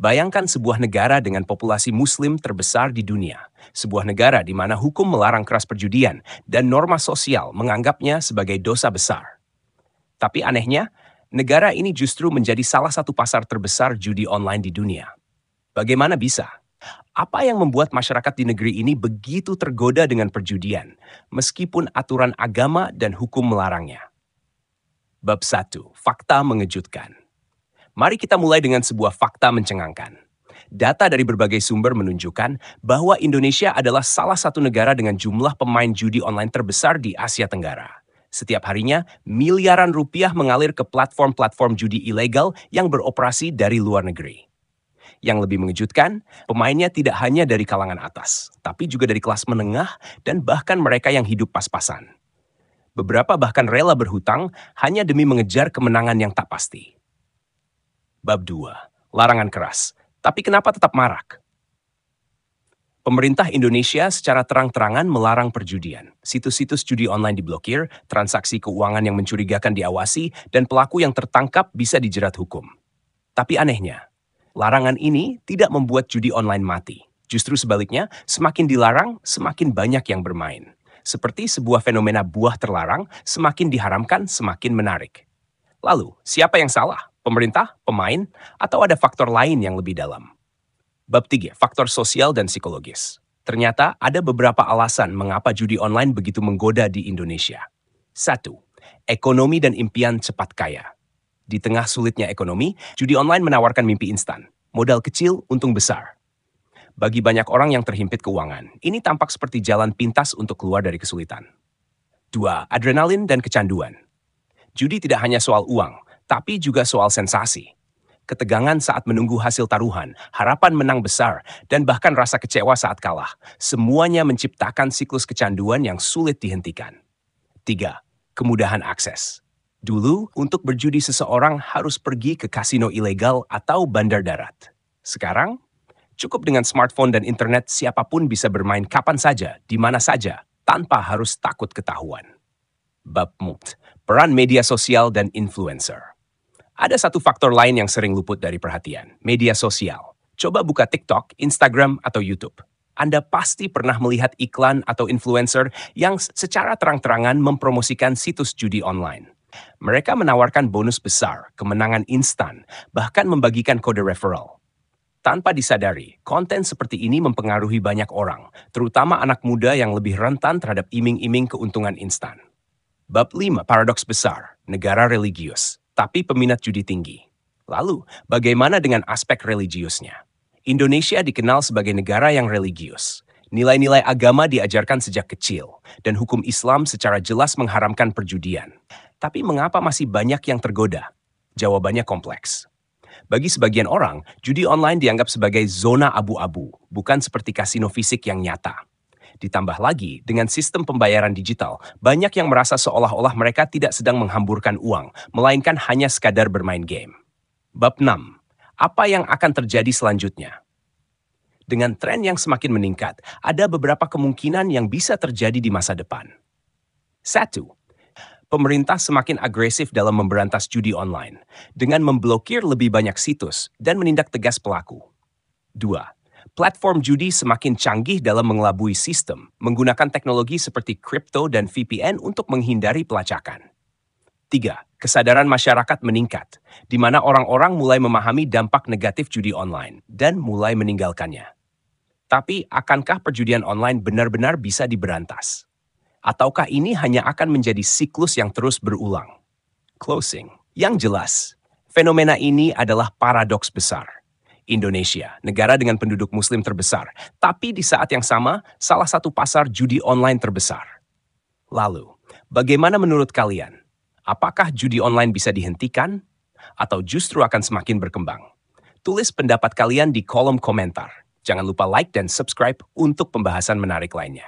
Bayangkan sebuah negara dengan populasi Muslim terbesar di dunia, sebuah negara di mana hukum melarang keras perjudian dan norma sosial menganggapnya sebagai dosa besar. Tapi anehnya, negara ini justru menjadi salah satu pasar terbesar judi online di dunia. Bagaimana bisa? Apa yang membuat masyarakat di negeri ini begitu tergoda dengan perjudian, meskipun aturan agama dan hukum melarangnya? Bab 1. Fakta mengejutkan. Mari kita mulai dengan sebuah fakta mencengangkan. Data dari berbagai sumber menunjukkan bahwa Indonesia adalah salah satu negara dengan jumlah pemain judi online terbesar di Asia Tenggara. Setiap harinya, miliaran rupiah mengalir ke platform-platform judi ilegal yang beroperasi dari luar negeri. Yang lebih mengejutkan, pemainnya tidak hanya dari kalangan atas, tapi juga dari kelas menengah dan bahkan mereka yang hidup pas-pasan. Beberapa bahkan rela berhutang hanya demi mengejar kemenangan yang tak pasti. Bab 2. Larangan keras. Tapi kenapa tetap marak? Pemerintah Indonesia secara terang-terangan melarang perjudian. Situs-situs judi online diblokir, transaksi keuangan yang mencurigakan diawasi, dan pelaku yang tertangkap bisa dijerat hukum. Tapi anehnya, larangan ini tidak membuat judi online mati. Justru sebaliknya, semakin dilarang, semakin banyak yang bermain. Seperti sebuah fenomena buah terlarang, semakin diharamkan, semakin menarik. Lalu, siapa yang salah? Pemerintah, pemain, atau ada faktor lain yang lebih dalam? Bab 3. Faktor sosial dan psikologis. Ternyata ada beberapa alasan mengapa judi online begitu menggoda di Indonesia. 1. Ekonomi dan impian cepat kaya. Di tengah sulitnya ekonomi, judi online menawarkan mimpi instan. Modal kecil, untung besar. Bagi banyak orang yang terhimpit keuangan, ini tampak seperti jalan pintas untuk keluar dari kesulitan. 2. Adrenalin dan kecanduan. Judi tidak hanya soal uang, tapi juga soal sensasi. Ketegangan saat menunggu hasil taruhan, harapan menang besar, dan bahkan rasa kecewa saat kalah. Semuanya menciptakan siklus kecanduan yang sulit dihentikan. 3. Kemudahan akses. Dulu, untuk berjudi seseorang harus pergi ke kasino ilegal atau bandar darat. Sekarang, cukup dengan smartphone dan internet siapapun bisa bermain kapan saja, di mana saja, tanpa harus takut ketahuan. Bab 4. Peran media sosial dan influencer. Ada satu faktor lain yang sering luput dari perhatian, media sosial. Coba buka TikTok, Instagram, atau YouTube. Anda pasti pernah melihat iklan atau influencer yang secara terang-terangan mempromosikan situs judi online. Mereka menawarkan bonus besar, kemenangan instan, bahkan membagikan kode referral. Tanpa disadari, konten seperti ini mempengaruhi banyak orang, terutama anak muda yang lebih rentan terhadap iming-iming keuntungan instan. Bab 5. Paradoks besar, negara religius, tapi peminat judi tinggi. Lalu, bagaimana dengan aspek religiusnya? Indonesia dikenal sebagai negara yang religius. Nilai-nilai agama diajarkan sejak kecil, dan hukum Islam secara jelas mengharamkan perjudian. Tapi mengapa masih banyak yang tergoda? Jawabannya kompleks. Bagi sebagian orang, judi online dianggap sebagai zona abu-abu, bukan seperti kasino fisik yang nyata. Ditambah lagi, dengan sistem pembayaran digital, banyak yang merasa seolah-olah mereka tidak sedang menghamburkan uang, melainkan hanya sekadar bermain game. Bab 6. Apa yang akan terjadi selanjutnya? Dengan tren yang semakin meningkat, ada beberapa kemungkinan yang bisa terjadi di masa depan. 1. Pemerintah semakin agresif dalam memberantas judi online, dengan memblokir lebih banyak situs dan menindak tegas pelaku. 2. Platform judi semakin canggih dalam mengelabui sistem, menggunakan teknologi seperti kripto dan VPN untuk menghindari pelacakan. 3. Kesadaran masyarakat meningkat, di mana orang-orang mulai memahami dampak negatif judi online dan mulai meninggalkannya. Tapi, akankah perjudian online benar-benar bisa diberantas? Ataukah ini hanya akan menjadi siklus yang terus berulang? Closing. Yang jelas, fenomena ini adalah paradoks besar. Indonesia, negara dengan penduduk muslim terbesar, tapi di saat yang sama, salah satu pasar judi online terbesar. Lalu, bagaimana menurut kalian? Apakah judi online bisa dihentikan? Atau justru akan semakin berkembang? Tulis pendapat kalian di kolom komentar. Jangan lupa like dan subscribe untuk pembahasan menarik lainnya.